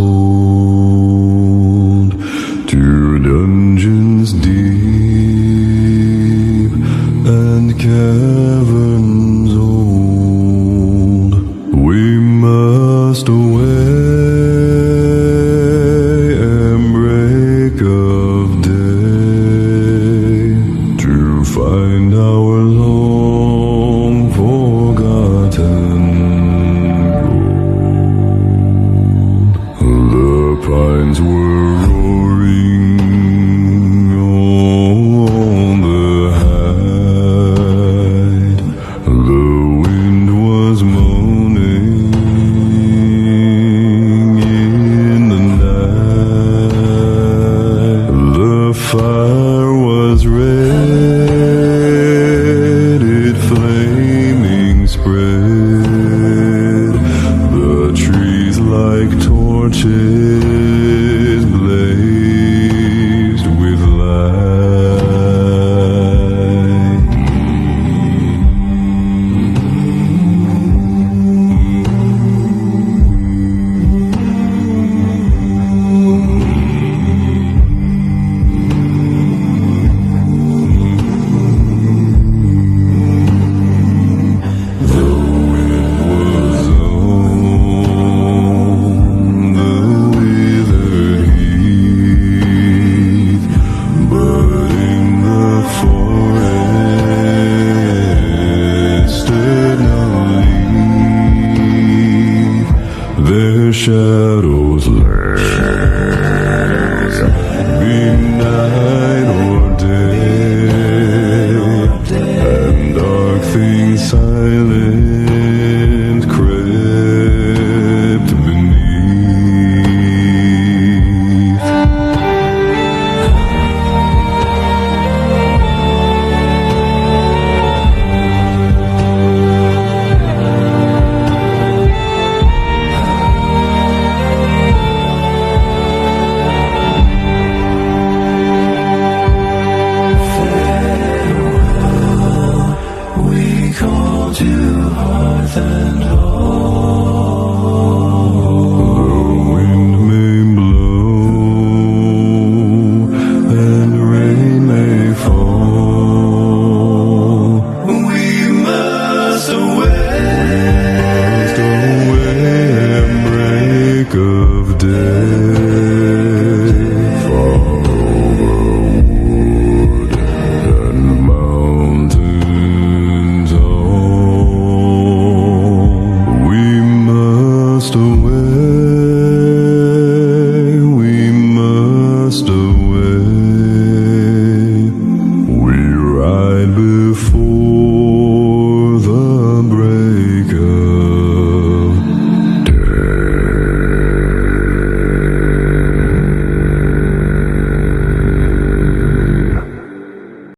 cold, to dungeons deep and caverns old. We must away and break of day to find our long forgotten gold. The pines were roaring on the height, the wind was moaning in the night. The fire was red, it flaming spread, the trees like torches blazed with light. The wind was on the withered heath, but in the forest stood no leaf. Their shadows lay, be night or day, and dark things silent crept beneath. We call to hearth and home. The wind may blow and rain may fall. We must away and break of day.